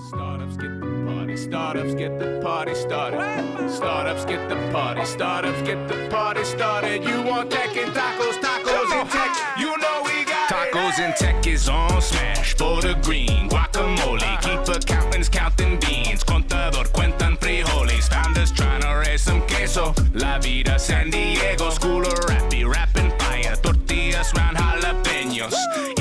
Startups get the party, startups get the party started. Startups get the party, startups get the party started. You want tech and tacos, tacos and tech, you know we got tacos and tech is on smash. For the green, guacamole, keep accountants counting beans. Contador cuentan frijoles, founders trying to raise some queso. La vida San Diego, school of rapping fire. Tortillas round jalapenos.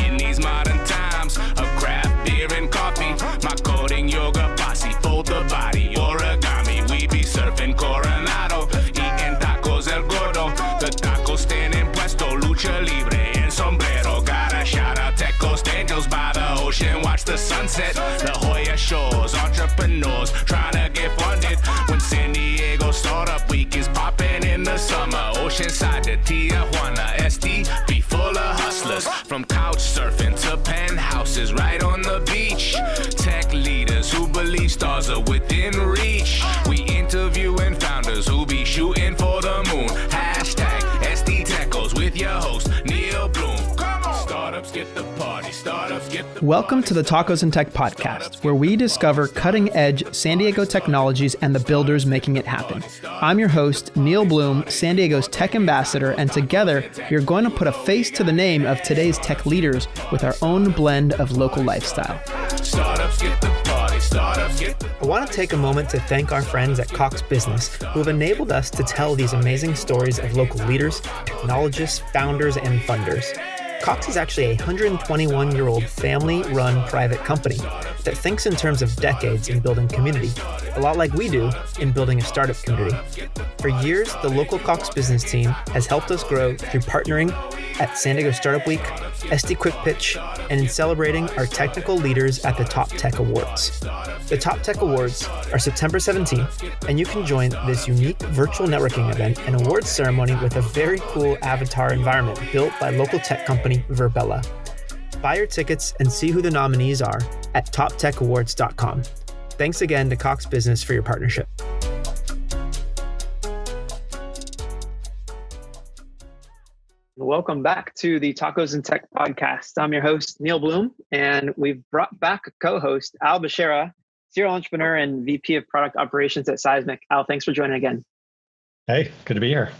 In these modern times of craft beer and coffee, my coding yoga posse, fold the body, origami. We be surfing Coronado, eating tacos el gordo. The taco stand in puesto, lucha libre and sombrero. Gotta shout out Tecos Angels by the ocean, watch the sunset. La Jolla Shores, entrepreneurs trying to get funded. When San Diego Startup Week is popping in the summer, Oceanside to Tijuana, SD be full of hustlers. From couch surfing to penthouses right on the beach. Tech leaders who believe stars are within reach. We interviewing founders who be shooting for the moon. Hashtag SD Techos with your host, Neal Bloom. Come on. Startups get the party, startups get the Welcome to the Tacos and Tech podcast, where we discover cutting-edge San Diego technologies and the builders making it happen. I'm your host, Neal Bloom, San Diego's tech ambassador, and together, we're going to put a face to the name of today's tech leaders with our own blend of local lifestyle. startups get the party, startups get the I want to take a moment to thank our friends at Cox Business, who have enabled us to tell these amazing stories of local leaders, technologists, founders, and funders. Cox is actually a 121-year-old family-run private company that thinks in terms of decades in building community, a lot like we do in building a startup community. For years, the local Cox business team has helped us grow through partnering at San Diego Startup Week, SD Quick Pitch, and in celebrating our technical leaders at the Top Tech Awards. The Top Tech Awards are September 17th, and you can join this unique virtual networking event and awards ceremony with a very cool avatar environment built by local tech company Spendla. Buy your tickets and see who the nominees are at toptechawards.com. Thanks again to Cox Business for your partnership. Welcome back to the Tacos and Tech podcast. I'm your host, Neal Bloom, and we've brought back a co-host, Bsharah, serial entrepreneur and VP of Product Operations at Seismic. Al, thanks for joining again. Hey, good to be here.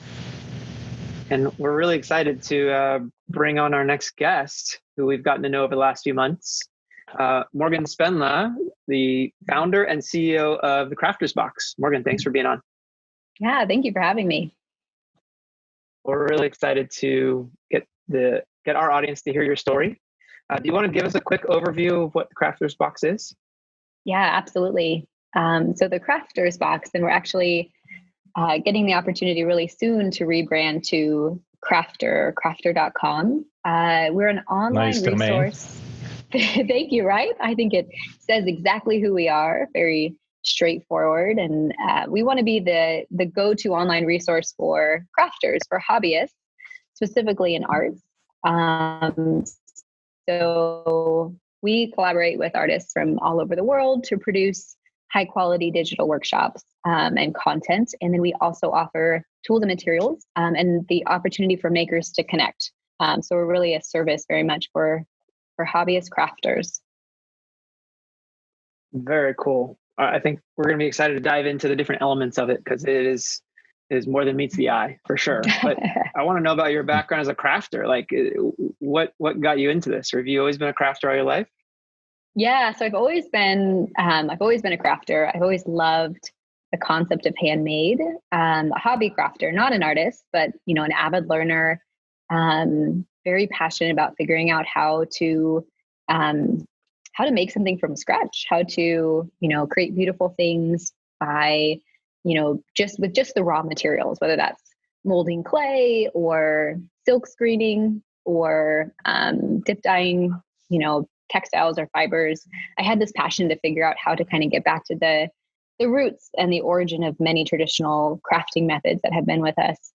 And we're really excited to bring on our next guest, who we've gotten to know over the last few months, Morgan Spendla, the founder and CEO of the Crafters Box. Morgan, thanks for being on. Yeah, thank you for having me. We're really excited to get our audience to hear your story. Do you want to give us a quick overview of what the Crafters Box is? Yeah, absolutely. So the Crafters Box, and we're actually getting the opportunity really soon to rebrand to crafter.com. We're an online nice resource. Thank you, right? I think it says exactly who we are, very straightforward. And we want to be the go-to online resource for crafters, for hobbyists, specifically in arts. So we collaborate with artists from all over the world to produce high quality digital workshops and content. And then we also offer tools and materials and the opportunity for makers to connect. So we're really a service very much for hobbyist crafters. Very cool. I think we're going to be excited to dive into the different elements of it because it is more than meets the eye for sure. But I want to know about your background as a crafter. Like, what got you into this? Or have you always been a crafter all your life? Yeah, so I've always been a crafter. I've always loved the concept of handmade. A hobby crafter, not an artist, but an avid learner. Very passionate about figuring out how to make something from scratch, how to create beautiful things by just the raw materials, whether that's molding clay or silk screening or dip dyeing, textiles or fibers. I had this passion to figure out how to kind of get back to the roots and the origin of many traditional crafting methods that have been with us,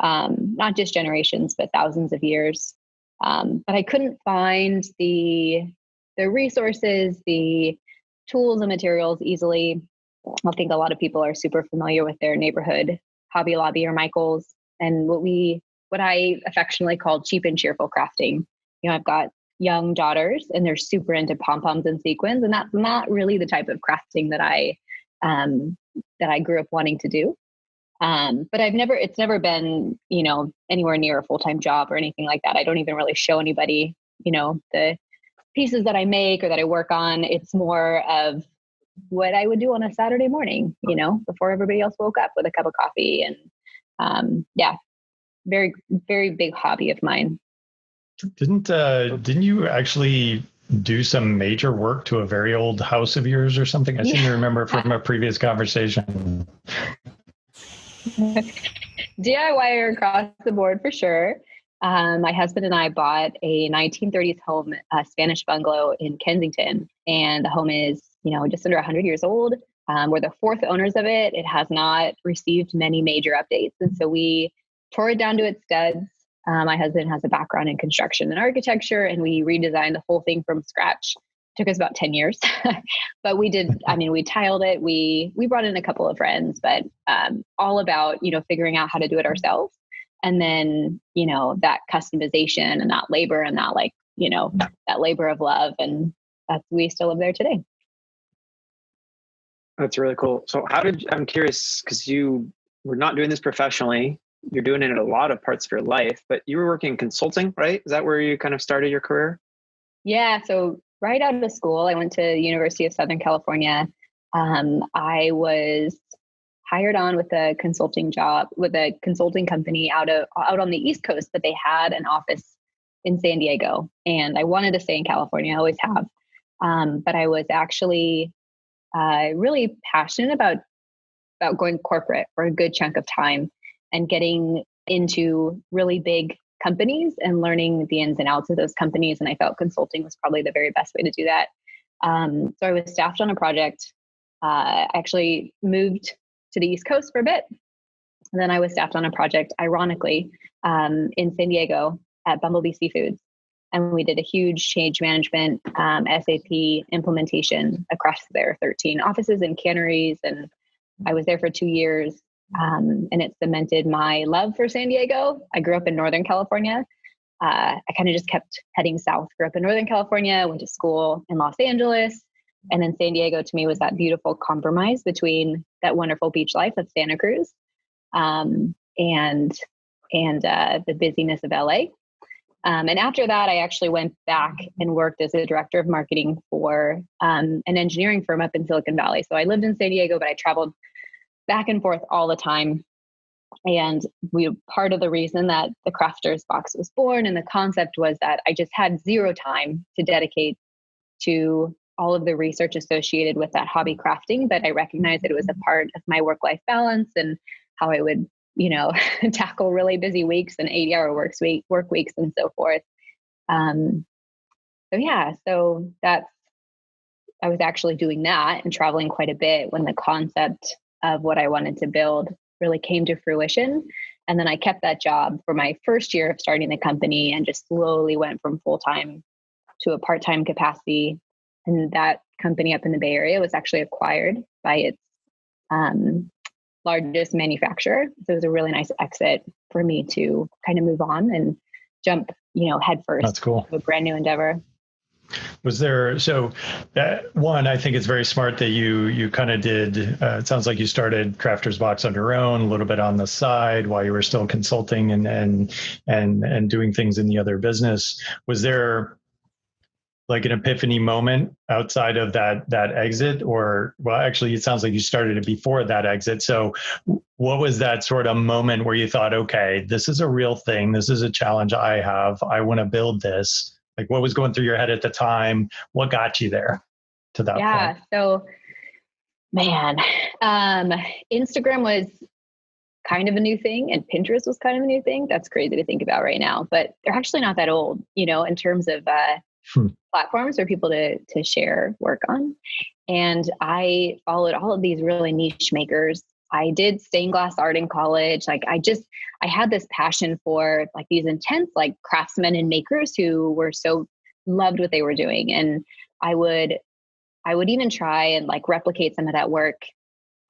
not just generations, but thousands of years. But I couldn't find the resources, the tools and materials easily. I think a lot of people are super familiar with their neighborhood Hobby Lobby or Michael's and what I affectionately call cheap and cheerful crafting. I've got young daughters, and they're super into pom-poms and sequins, and that's not really the type of crafting that I grew up wanting to do. But it's never been, anywhere near a full-time job or anything like that. I don't even really show anybody, the pieces that I make or that I work on. It's more of what I would do on a Saturday morning, before everybody else woke up, with a cup of coffee. And very, very big hobby of mine. Didn't you actually do some major work to a very old house of yours or something? I seem to remember from a previous conversation. DIYer across the board for sure. My husband and I bought a 1930s home, a Spanish bungalow in Kensington, and the home is, just under 100 years old. We're the fourth owners of it. It has not received many major updates, and so we tore it down to its studs. My husband has a background in construction and architecture, and we redesigned the whole thing from scratch. It took us about 10 years, but we did. We tiled it. We brought in a couple of friends, but all about, figuring out how to do it ourselves. And then, that customization and that labor and that that labor of love. And we still live there today. That's really cool. So I'm curious, because you were not doing this professionally, you're doing it in a lot of parts of your life, but you were working in consulting, right? Is that where you kind of started your career? Yeah. So right out of school, I went to the University of Southern California. I was hired on with a consulting job with a consulting company out on the East Coast, but they had an office in San Diego, and I wanted to stay in California. I always have. But I was actually really passionate about going corporate for a good chunk of time and getting into really big companies and learning the ins and outs of those companies. And I felt consulting was probably the very best way to do that. So I was staffed on a project. I actually moved to the East Coast for a bit. And then I was staffed on a project, ironically, in San Diego at Bumblebee Seafoods. And we did a huge change management SAP implementation across their 13 offices and canneries. And I was there for 2 years. And it cemented my love for San Diego. I grew up in Northern California. I kind of just kept heading south. Grew up in Northern California, went to school in Los Angeles. And then San Diego to me was that beautiful compromise between that wonderful beach life of Santa Cruz and the busyness of LA. And after that, I actually went back and worked as a director of marketing for an engineering firm up in Silicon Valley. So I lived in San Diego, but I traveled back and forth all the time. And part of the reason that the Crafters Box was born and the concept was that I just had zero time to dedicate to all of the research associated with that hobby crafting. But I recognized that it was a part of my work-life balance and how I would, tackle really busy weeks and 80-hour work weeks and so forth. So I was actually doing that and traveling quite a bit when the concept of what I wanted to build really came to fruition. And then I kept that job for my first year of starting the company and just slowly went from full-time to a part-time capacity. And that company up in the Bay Area was actually acquired by its largest manufacturer. So it was a really nice exit for me to kind of move on and jump, head first. That's cool. To a brand new endeavor. Was there, so that one, I think it's very smart that you kind of did, it sounds like you started Crafters Box on your own, a little bit on the side while you were still consulting and doing things in the other business. Was there like an epiphany moment outside of that exit? Or, well, actually, it sounds like you started it before that exit. So what was that sort of moment where you thought, okay, this is a real thing. This is a challenge I have. I want to build this. Like, what was going through your head at the time? What got you there to that point? So, man, Instagram was kind of a new thing and Pinterest was kind of a new thing. That's crazy to think about right now, but they're actually not that old, in terms of platforms for people to share work on. And I followed all of these really niche makers. I did stained glass art in college. I had this passion for like these intense like craftsmen and makers who were so loved what they were doing. And I would even try and like replicate some of that work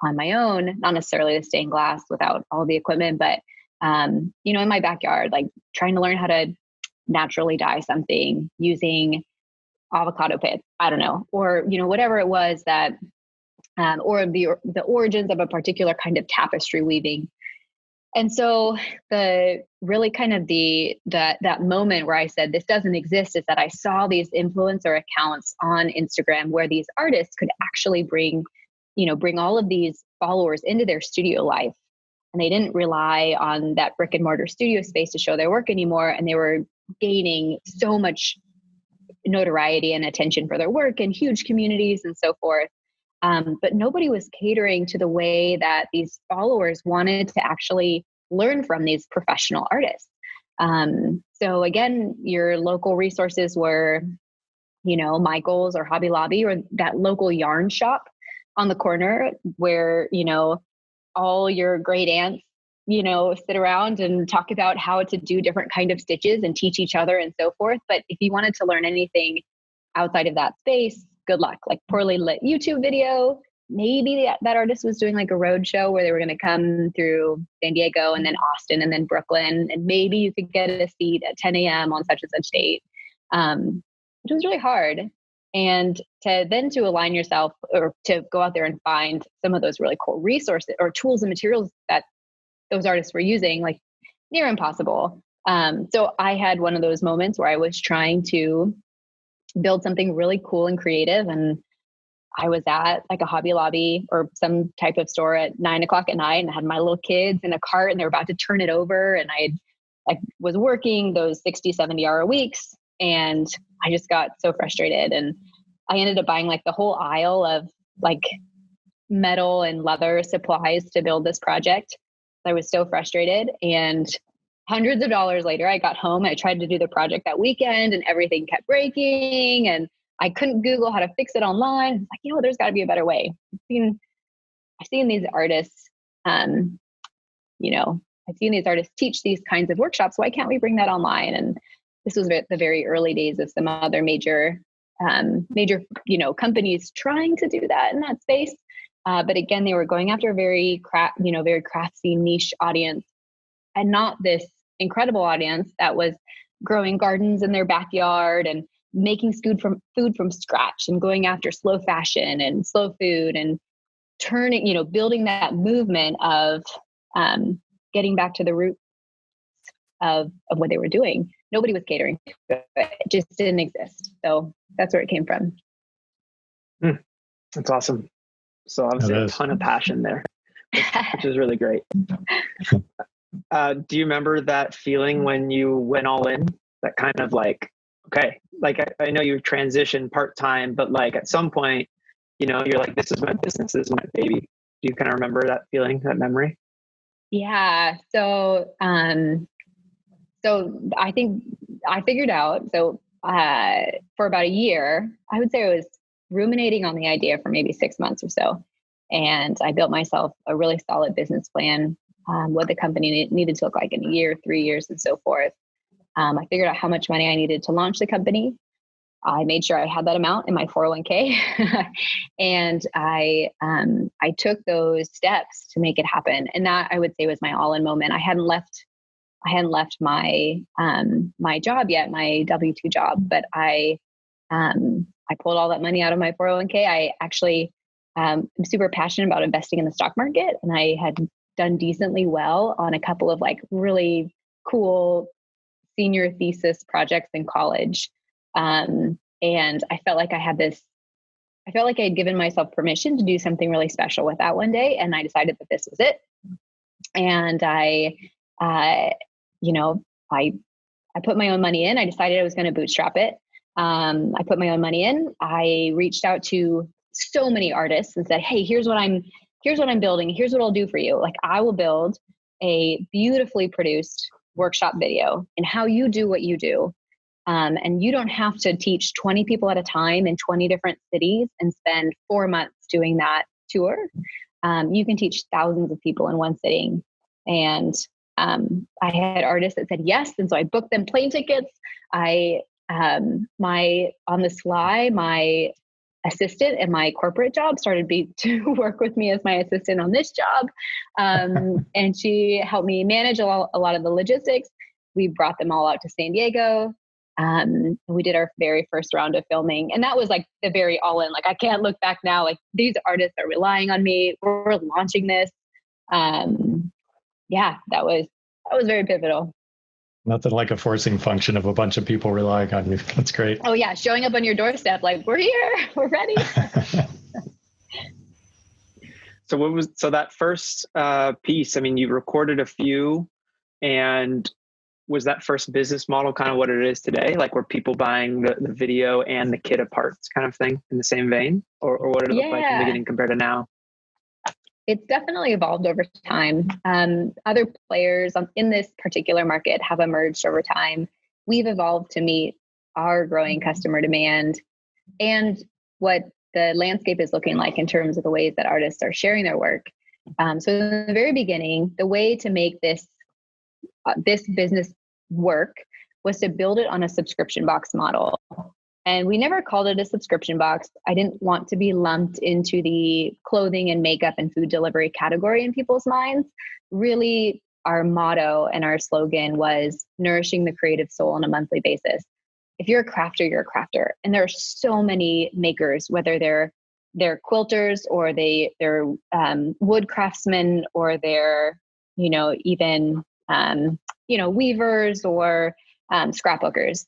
on my own, not necessarily the stained glass without all the equipment, but in my backyard, like trying to learn how to naturally dye something using avocado pits, I don't know, or, whatever it was that, or the origins of a particular kind of tapestry weaving. And so the really kind of that moment where I said, this doesn't exist, is that I saw these influencer accounts on Instagram where these artists could actually bring all of these followers into their studio life. And they didn't rely on that brick and mortar studio space to show their work anymore. And they were gaining so much notoriety and attention for their work and huge communities and so forth. But nobody was catering to the way that these followers wanted to actually learn from these professional artists. So again, your local resources were, Michael's or Hobby Lobby or that local yarn shop on the corner where, all your great aunts, sit around and talk about how to do different kind of stitches and teach each other and so forth. But if you wanted to learn anything outside of that space, good luck. Like poorly lit YouTube video. Maybe that artist was doing like a road show where they were going to come through San Diego and then Austin and then Brooklyn. And maybe you could get a seat at 10 a.m. on such and such date. It was really hard. And to align yourself or to go out there and find some of those really cool resources or tools and materials that those artists were using, like near impossible. So I had one of those moments where I was trying to build something really cool and creative. And I was at like a Hobby Lobby or some type of store at 9:00 at night and I had my little kids in a cart and they were about to turn it over. And I was working those 60, 70-hour weeks. And I just got so frustrated. And I ended up buying like the whole aisle of like metal and leather supplies to build this project. I was so frustrated. And hundreds of dollars later, I got home. I tried to do the project that weekend and everything kept breaking. And I couldn't Google how to fix it online. It's like, there's got to be a better way. I've seen these artists, I've seen these artists teach these kinds of workshops. Why can't we bring that online? And this was the very early days of some other major, companies trying to do that in that space. But again, they were going after a very craftsy niche audience and not this incredible audience that was growing gardens in their backyard and making food from scratch and going after slow fashion and slow food and building that movement of getting back to the roots of what they were doing. Nobody was catering to it. It just didn't exist. So that's where it came from. That's awesome. So obviously a ton of passion there, which is really great. Do you remember that feeling when you went all in? That kind of like, okay, like I know you transitioned part-time, but like at some point, you're like, this is my business, this is my baby. Do you kind of remember that feeling, that memory? Yeah. So I think I figured out, for about a year, I would say I was ruminating on the idea for maybe 6 months or so. And I built myself a really solid business plan, what the company needed to look like in a year, 3 years, and so forth. I figured out how much money I needed to launch the company. I made sure I had that amount in my 401k. And I took those steps to make it happen. And that, I would say, was my all-in moment. I hadn't left my my job yet, my W-2 job, but I pulled all that money out of my 401k. I actually am super passionate about investing in the stock market, and I had done decently well on a couple of like really cool senior thesis projects in college. And I felt like I had given myself permission to do something really special with that one day. And I decided that this was it. And I put my own money in. I decided I was going to bootstrap it. I put my own money in. I reached out to so many artists and said, hey, here's what I'm building. Here's what I'll do for you. Like, I will build a beautifully produced workshop video and how you do what you do. And you don't have to teach 20 people at a time in 20 different cities and spend 4 months doing that tour. You can teach thousands of people in one sitting. And I had artists that said yes. And so I booked them plane tickets. On the sly, my assistant at my corporate job started to work with me as my assistant on this job. And she helped me manage a lot of the logistics. we brought them all out to San Diego. We did our very first round of filming, and that was like the very all in, like, I can't look back now. Like, these artists are relying on me. We're launching this. Yeah, that was very pivotal. Nothing like a forcing function of a bunch of people relying on you. That's great. Oh yeah. Showing up on your doorstep, like, we're here, we're ready. So that first piece, I mean, you recorded a few, and was that first business model kind of what it is today? Like, were people buying the video and the kit parts kind of thing in the same vein? Or what did it look like in the beginning compared to now? It's definitely evolved over time. Other players in this particular market have emerged over time. We've evolved to meet our growing customer demand and what the landscape is looking like in terms of the ways that artists are sharing their work. So in the very beginning, the way to make this business work was to build it on a subscription box model. And we never called it a subscription box. I didn't want to be lumped into the clothing and makeup and food delivery category in people's minds. Really, our motto and our slogan was nourishing the creative soul on a monthly basis. If you're a crafter, you're a crafter. And there are so many makers, whether they're quilters or they're wood craftsmen, or they're, even, weavers or scrapbookers.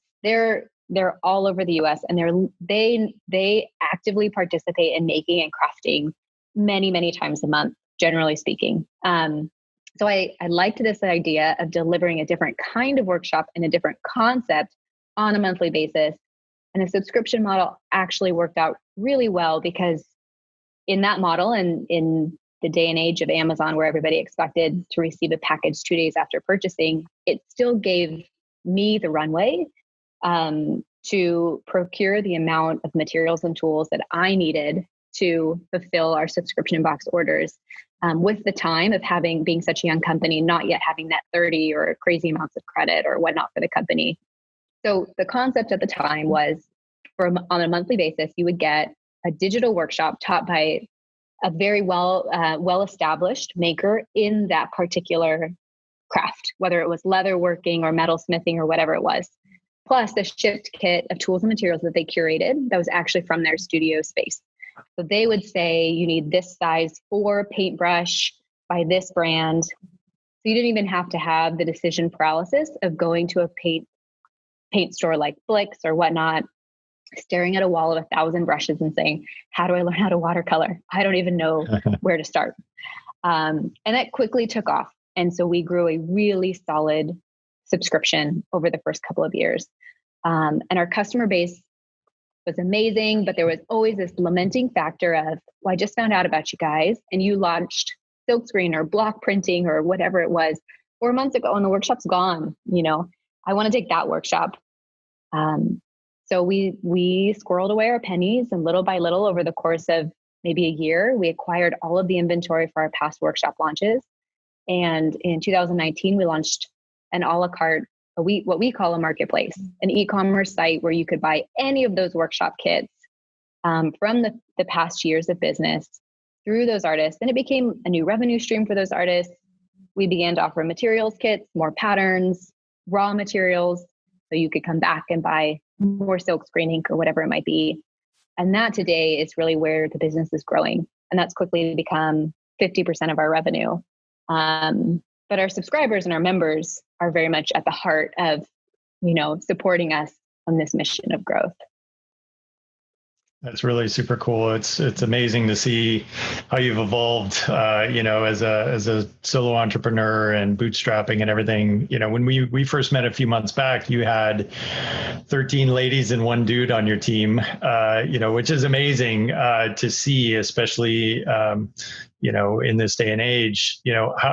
They're all over the US, and they actively participate in making and crafting many, many times a month, generally speaking. So I liked this idea of delivering a different kind of workshop and a different concept on a monthly basis. And the subscription model actually worked out really well, because in that model, and in the day and age of Amazon, where everybody expected to receive a package 2 days after purchasing, it still gave me the runway to procure the amount of materials and tools that I needed to fulfill our subscription box orders, with the time of being such a young company, not yet having that 30 or crazy amounts of credit or whatnot for the company. So the concept at the time was, on a monthly basis, you would get a digital workshop taught by a very well-established maker in that particular craft, whether it was leather working or metal smithing or whatever it was, plus the shipped kit of tools and materials that they curated that was actually from their studio space. So they would say, you need this size 4 paintbrush by this brand. So you didn't even have to have the decision paralysis of going to a paint store like Flicks or whatnot, staring at a wall of 1,000 brushes and saying, how do I learn how to watercolor? I don't even know where to start. And that quickly took off. And so we grew a really solid subscription over the first couple of years. And our customer base was amazing, but there was always this lamenting factor of, well, I just found out about you guys, and you launched silkscreen or block printing or whatever it was 4 months ago, and the workshop's gone. I want to take that workshop. So we squirreled away our pennies, and little by little, over the course of maybe a year, we acquired all of the inventory for our past workshop launches. And in 2019, we launched an a la carte, what we call a marketplace, an e-commerce site where you could buy any of those workshop kits from the past years of business through those artists. And it became a new revenue stream for those artists. We began to offer materials kits, more patterns, raw materials, so you could come back and buy more silkscreen ink or whatever it might be. And that today is really where the business is growing. And that's quickly become 50% of our revenue. But our subscribers and our members are very much at the heart of, supporting us on this mission of growth. That's really super cool. It's amazing to see how you've evolved, as a solo entrepreneur and bootstrapping and everything. When we first met a few months back, you had 13 ladies and 1 dude on your team, which is amazing to see, especially, in this day and age.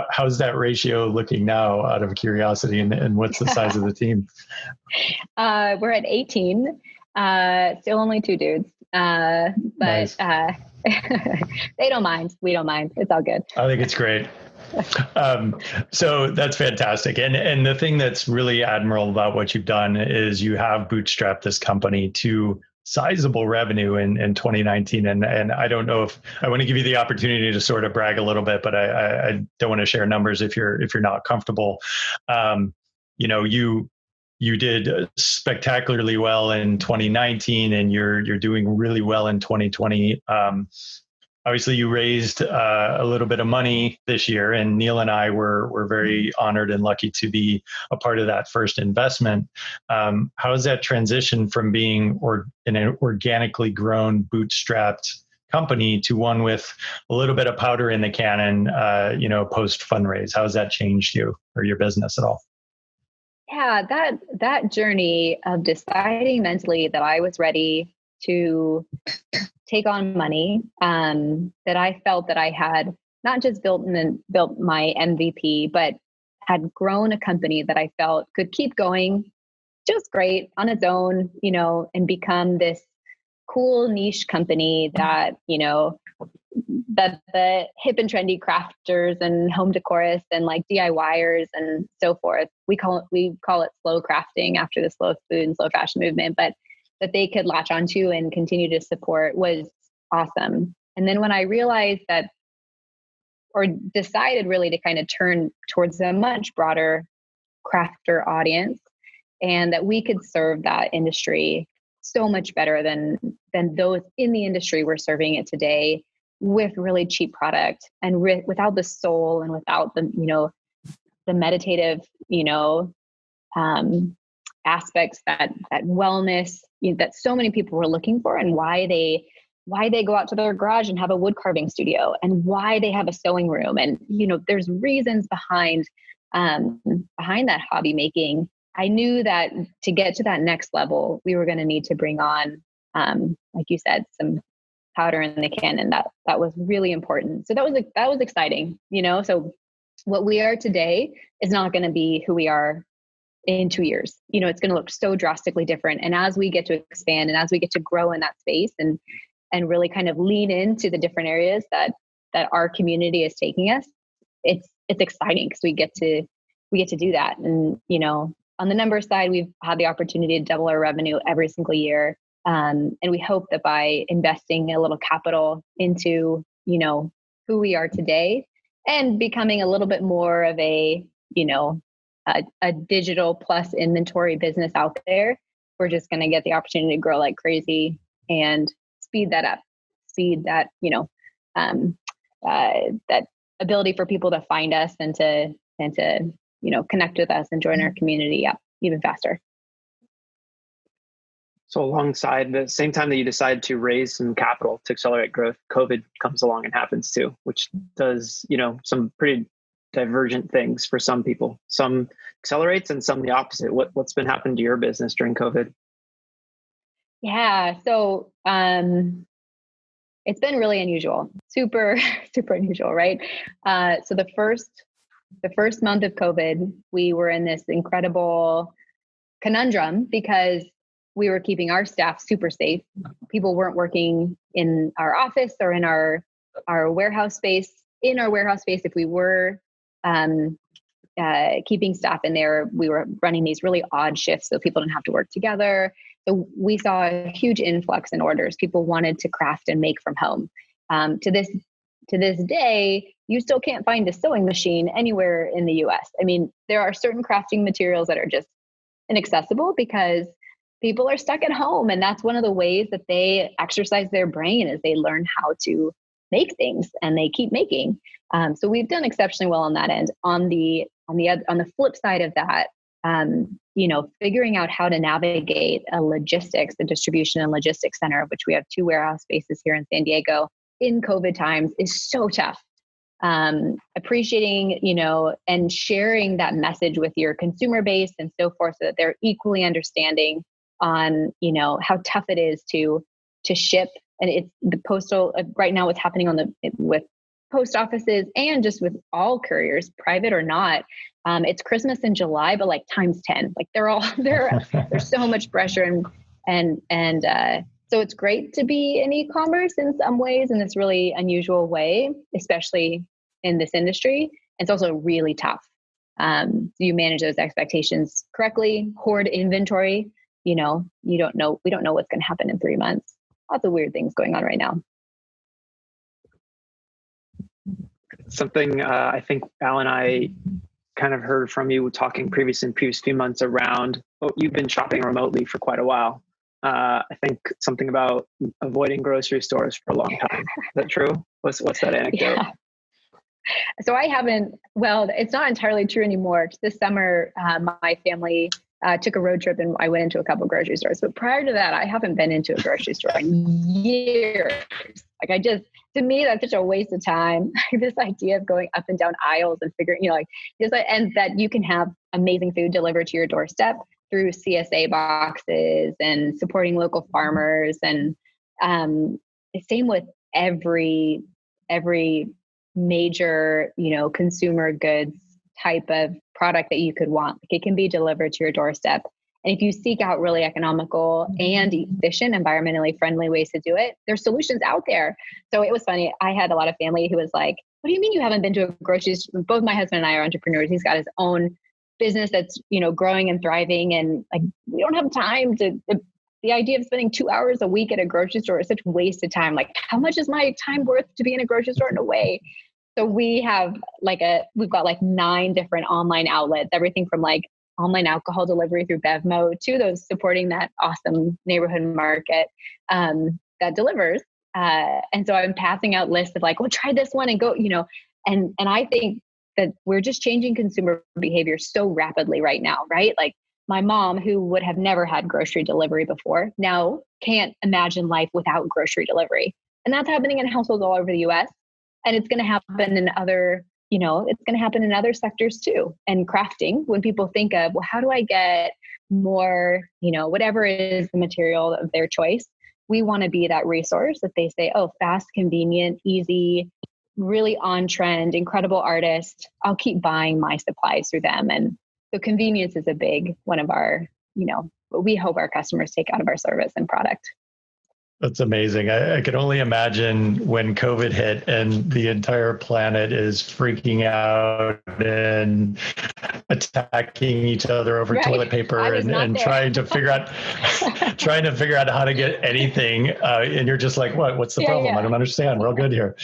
How's that ratio looking now, out of curiosity, and what's the size of the team? We're at 18, still only 2 dudes. But nice. They don't mind. We don't mind. It's all good. I think it's great. So that's fantastic. And the thing that's really admirable about what you've done is you have bootstrapped this company to sizable revenue in 2019. And I don't know if I want to give you the opportunity to sort of brag a little bit, but I don't want to share numbers if you're not comfortable. you did spectacularly well in 2019, and you're doing really well in 2020. Obviously, you raised a little bit of money this year, and Neal and I were very honored and lucky to be a part of that first investment. How has that transition from being an organically grown, bootstrapped company to one with a little bit of powder in the cannon, post fundraise? How has that changed you or your business at all? Yeah, that journey of deciding mentally that I was ready to take on money, that I felt that I had not just built my MVP, but had grown a company that I felt could keep going just great on its own, and become this cool niche company that, that the hip and trendy crafters and home decorists and like DIYers and so forth, we call it slow crafting after the slow food and slow fashion movement, but that they could latch onto and continue to support was awesome. And then when I realized that, or decided really to kind of turn towards a much broader crafter audience, and that we could serve that industry so much better than those in the industry were serving it today, with really cheap product and without the soul and without the the meditative aspects that wellness that so many people were looking for, and why they go out to their garage and have a wood carving studio, and why they have a sewing room, and there's reasons behind that hobby making. I knew that to get to that next level, we were going to need to bring on, like you said, some powder in the cannon. That was really important. So that was exciting, So what we are today is not going to be who we are in 2 years. It's going to look so drastically different. And as we get to expand and as we get to grow in that space and really kind of lean into the different areas that our community is taking us, it's exciting because we get to do that. And on the numbers side, we've had the opportunity to double our revenue every single year. And we hope that by investing a little capital into, who we are today and becoming a little bit more of a digital plus inventory business out there, we're just going to get the opportunity to grow like crazy and speed that up, that ability for people to find us and to connect with us and join our community up even faster. So alongside the same time that you decide to raise some capital to accelerate growth, COVID comes along and happens too, which does, some pretty divergent things for some people. Some accelerates and some the opposite. What's been happening to your business during COVID? Yeah. So it's been really unusual, super, super unusual, right? So the first month of COVID, we were in this incredible conundrum because we were keeping our staff super safe. People weren't working in our office or in our warehouse space. In our warehouse space, if we were keeping staff in there, we were running these really odd shifts so people didn't have to work together. So we saw a huge influx in orders. People wanted to craft and make from home. To this day, you still can't find a sewing machine anywhere in the US. I mean, there are certain crafting materials that are just inaccessible because people are stuck at home. And that's one of the ways that they exercise their brain, is they learn how to make things and they keep making. So we've done exceptionally well on that end. On the flip side of that, figuring out how to navigate the distribution and logistics center, of which we have 2 warehouse spaces here in San Diego in COVID times, is so tough. Appreciating, and sharing that message with your consumer base and so forth, so that they're equally understanding on, how tough it is to ship. And it's the postal right now, what's happening with post offices and just with all couriers, private or not. It's Christmas in July, but like times 10, like there's so much pressure and so it's great to be in e-commerce in some ways, in this really unusual way, especially in this industry. It's also really tough. You manage those expectations correctly, hoard inventory. We don't know what's going to happen in 3 months. Lots of weird things going on right now. Something I think Al and I kind of heard from you talking in previous few months around, you've been shopping remotely for quite a while. I think something about avoiding grocery stores for a long time. Is that true? What's that anecdote? Yeah. So I haven't, well, it's not entirely true anymore. This summer, my family took a road trip and I went into a couple grocery stores. But prior to that, I haven't been into a grocery store in years. Like to me, that's such a waste of time. This idea of going up and down aisles and figuring, and that you can have amazing food delivered to your doorstep through CSA boxes and supporting local farmers. And same with every major, consumer goods type of product that you could want. It can be delivered to your doorstep. And if you seek out really economical and efficient, environmentally friendly ways to do it, there's solutions out there. So it was funny. I had a lot of family who was like, what do you mean you haven't been to a grocery store? Both my husband and I are entrepreneurs. He's got his own business that's, growing and thriving. And like, we don't have time the idea of spending 2 hours a week at a grocery store is such a waste of time. Like, how much is my time worth to be in a grocery store in a way? So we have we've got 9 different online outlets, everything from online alcohol delivery through Bevmo to those supporting that awesome neighborhood market that delivers. And so I'm passing out lists of try this one and go, and I think that we're just changing consumer behavior so rapidly right now, right? Like my mom, who would have never had grocery delivery before, now can't imagine life without grocery delivery. And that's happening in households all over the US. And it's going to happen in other, it's going to happen in other sectors too. And crafting, when people think of, well, how do I get more, whatever is the material of their choice, we want to be that resource that they say, oh, fast, convenient, easy, really on trend, incredible artist. I'll keep buying my supplies through them. And so convenience is a big one of our, what we hope our customers take out of our service and product. That's amazing. I could only imagine when COVID hit and the entire planet is freaking out and attacking each other over toilet paper and trying to figure out how to get anything. And you're just like, what's the problem? Yeah. I don't understand. We're all good here.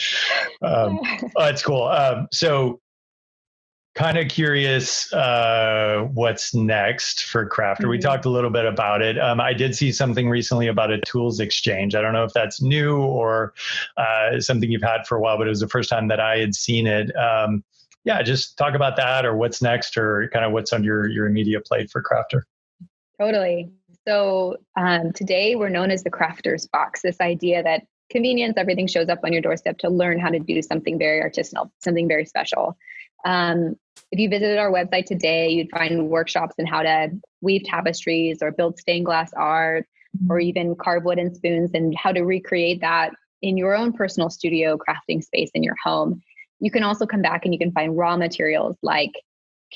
It's cool. So kind of curious what's next for Crafter. Mm-hmm. We talked a little bit about it. I did see something recently about a tools exchange. I don't know if that's new or something you've had for a while, but it was the first time that I had seen it. Just talk about that or what's next or kind of what's on your immediate plate for Crafter. Totally. So today we're known as the Crafter's Box, this idea that convenience, everything shows up on your doorstep to learn how to do something very artisanal, something very special. If you visited our website today, you'd find workshops on how to weave tapestries or build stained glass art or even carve wooden spoons and how to recreate that in your own personal studio crafting space in your home. You can also come back and you can find raw materials like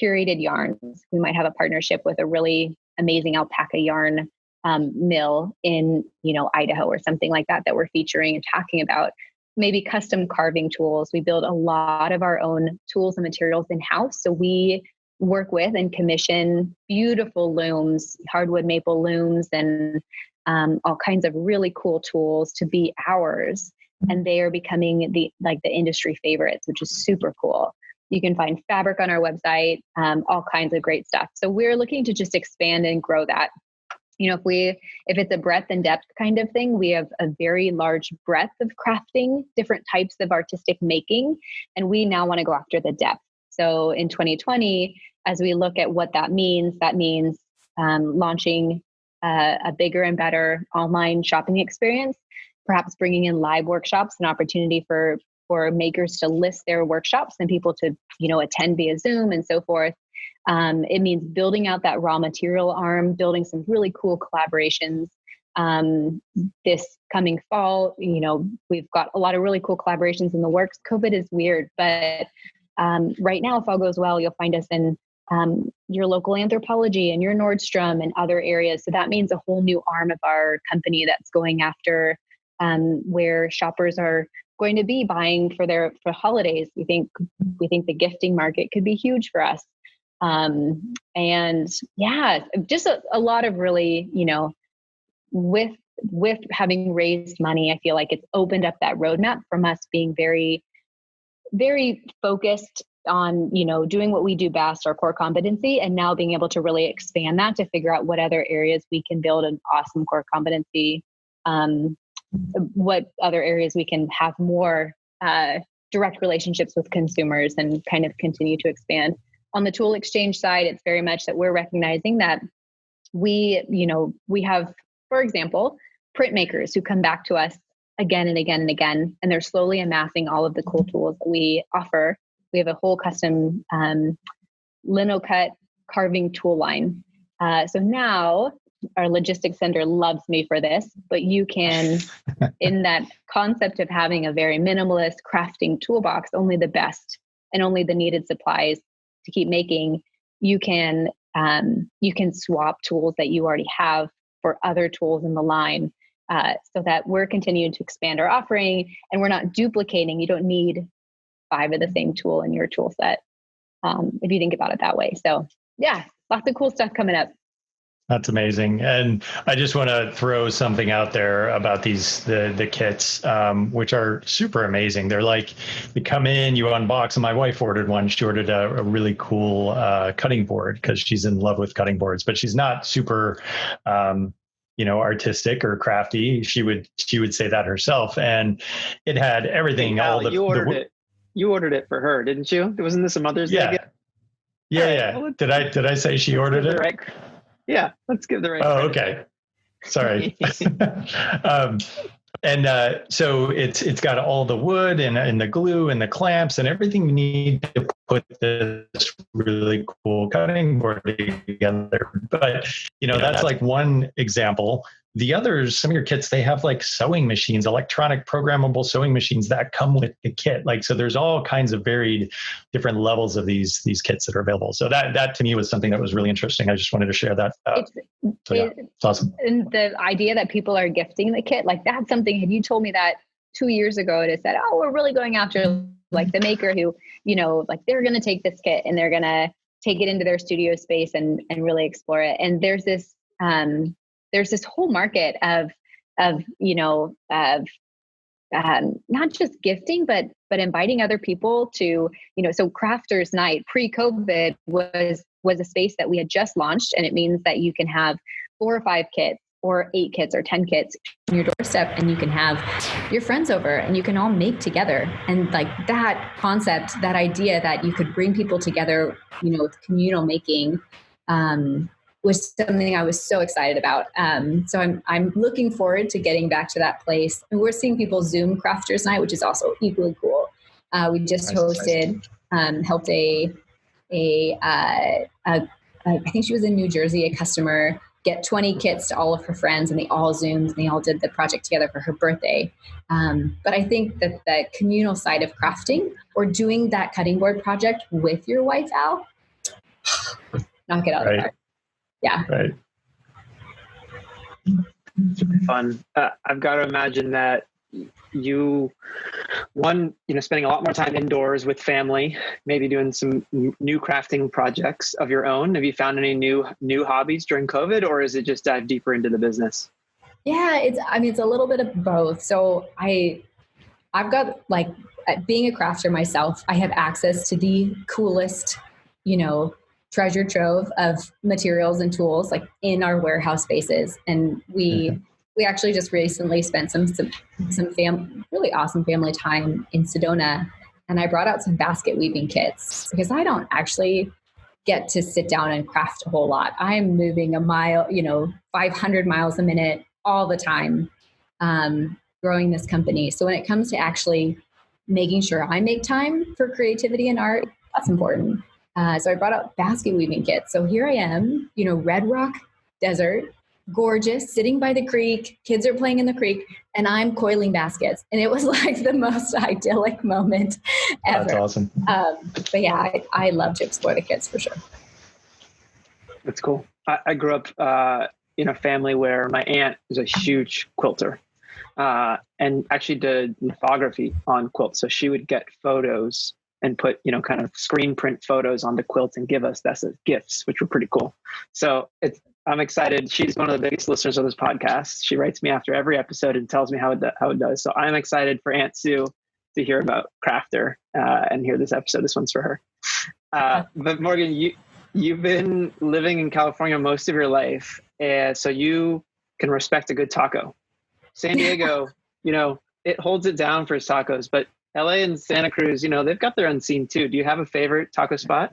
curated yarns. We might have a partnership with a really amazing alpaca yarn mill in, Idaho or something like that we're featuring and talking about. Maybe custom carving tools. We build a lot of our own tools and materials in-house. So we work with and commission beautiful looms, hardwood maple looms, and all kinds of really cool tools to be ours. And they are becoming the industry favorites, which is super cool. You can find fabric on our website, all kinds of great stuff. So we're looking to just expand and grow that. If it's a breadth and depth kind of thing, we have a very large breadth of crafting, different types of artistic making, and we now want to go after the depth. So in 2020, as we look at what that means launching a bigger and better online shopping experience, perhaps bringing in live workshops, an opportunity for makers to list their workshops and people to, attend via Zoom and so forth. It means building out that raw material arm, building some really cool collaborations. This coming fall, we've got a lot of really cool collaborations in the works. COVID is weird, but right now, if all goes well, you'll find us in your local Anthropologie and your Nordstrom and other areas. So that means a whole new arm of our company that's going after where shoppers are going to be buying for holidays. We think the gifting market could be huge for us. Just a lot of really, with having raised money, I feel like it's opened up that roadmap from us being very, very focused on, doing what we do best, our core competency, and now being able to really expand that to figure out what other areas we can build an awesome core competency, what other areas we can have more direct relationships with consumers and kind of continue to expand. On the tool exchange side, it's very much that we're recognizing that we have, for example, printmakers who come back to us again and again and again, and they're slowly amassing all of the cool tools that we offer. We have a whole custom linocut carving tool line. So now our logistics center loves me for this, but you can, in that concept of having a very minimalist crafting toolbox, only the best and only the needed supplies to keep making, you can swap tools that you already have for other tools in the line, so that we're continuing to expand our offering and we're not duplicating. You don't need 5 of the same tool in your tool set, if you think about it that way. So yeah, lots of cool stuff coming up. That's amazing. And I just want to throw something out there about the kits, which are super amazing. They're like, you come in, you unbox, and my wife ordered one. She ordered a really cool cutting board because she's in love with cutting boards, but she's not super, artistic or crafty. She would say that herself. And it had everything. You ordered it for her, didn't you? Wasn't this a Mother's Day gift? Yeah. Well, did I say she ordered it? Right. Yeah, let's give the right. Oh, okay. Sorry. So it's got all the wood and the glue and the clamps and everything you need to put this really cool cutting board together. But that's like one example. The others, some of your kits, they have like sewing machines, electronic programmable sewing machines that come with the kit. So there's all kinds of varied different levels of these kits that are available. So that to me was something that was really interesting. I just wanted to share that. It's awesome. And the idea that people are gifting the kit, like that's something, had you told me that 2 years ago, it said, oh, we're really going after like the maker who, like they're going to take this kit and they're going to take it into their studio space and really explore it. And there's this whole market of not just gifting, but inviting other people to, so Crafters Night pre-COVID was a space that we had just launched. And it means that you can have 4 or 5 kits or 8 kits or 10 kits on your doorstep, and you can have your friends over and you can all make together. And like that concept, that idea that you could bring people together, with communal making, was something I was so excited about. So I'm looking forward to getting back to that place. And we're seeing people Zoom Crafters Night, which is also equally cool. We just hosted, helped I think she was in New Jersey, a customer get 20 kits to all of her friends, and they all Zoomed and they all did the project together for her birthday. But I think that the communal side of crafting or doing that cutting board project with your wife, Al, knock it out of the park. Yeah. Right. Super fun. I've got to imagine that you, spending a lot more time indoors with family, maybe doing some new crafting projects of your own. Have you found any new hobbies during COVID, or is it just dive deeper into the business? Yeah, it's a little bit of both. So I've got, like, being a crafter myself, I have access to the coolest, treasure trove of materials and tools, like in our warehouse spaces. And we actually just recently spent some really awesome family time in Sedona. And I brought out some basket weaving kits because I don't actually get to sit down and craft a whole lot. I'm moving a mile, 500 miles a minute all the time, growing this company. So when it comes to actually making sure I make time for creativity and art, that's important. So I brought out basket weaving kits. So here I am, Red Rock Desert, gorgeous, sitting by the creek, kids are playing in the creek, and I'm coiling baskets. And it was like the most idyllic moment ever. That's awesome. But yeah, I love to explore the kits for sure. That's cool. I grew up in a family where my aunt was a huge quilter and actually did lithography on quilts. So she would get photos and put, kind of screen print photos on the quilt and give us that as gifts, which were pretty cool. So I'm excited. She's one of the biggest listeners of this podcast. She writes me after every episode and tells me how it does. So I'm excited for Aunt Sue to hear about Crafter and hear this episode. This one's for her. But Morgan, you've been living in California most of your life, so you can respect a good taco. San Diego, it holds it down for its tacos, but LA and Santa Cruz, they've got their own scene too. Do you have a favorite taco spot?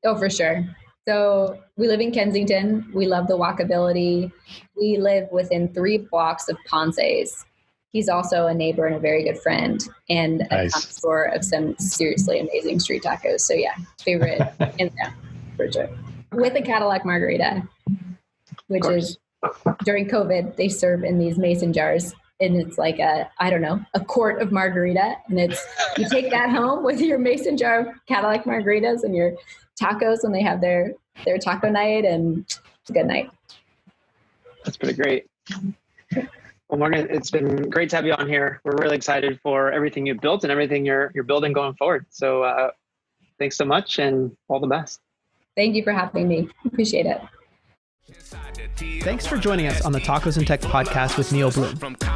Oh, for sure. So we live in Kensington. We love the walkability. We live within 3 blocks of Ponce's. He's also a neighbor and a very good friend, and a connoisseur of some seriously amazing street tacos. So yeah, favorite hands down, for sure. With a Cadillac margarita, which is during COVID, they serve in these mason jars. And it's like a quart of margarita. And you take that home with your mason jar of Cadillac margaritas and your tacos when they have their taco night, and it's a good night. That's pretty great. Well, Morgan, it's been great to have you on here. We're really excited for everything you've built and everything you're building going forward. So thanks so much and all the best. Thank you for having me. Appreciate it. Thanks for joining us on the Tacos and Tech podcast with Neal Bloom.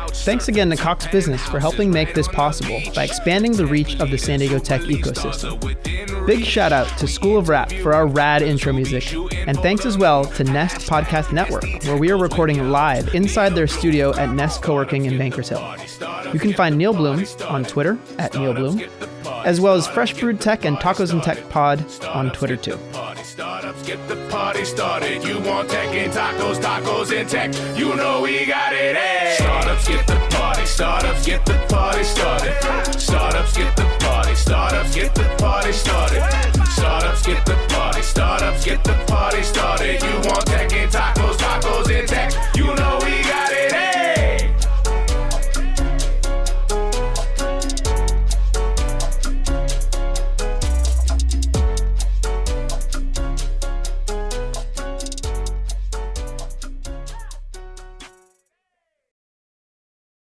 Thanks again to Cox Business for helping make this possible by expanding the reach of the San Diego tech ecosystem. Big shout out to School of Rap for our rad intro music, and thanks as well to Nest Podcast Network, where we are recording live inside their studio at Nest Co-working in Bankers Hill. You can find Neal Bloom on Twitter at Neal Bloom, as well as Fresh Brewed Tech and Tacos and Tech Pod on Twitter too. Startups get the party started. You want tech and tacos and tech. You know we got it. Hey. Startups get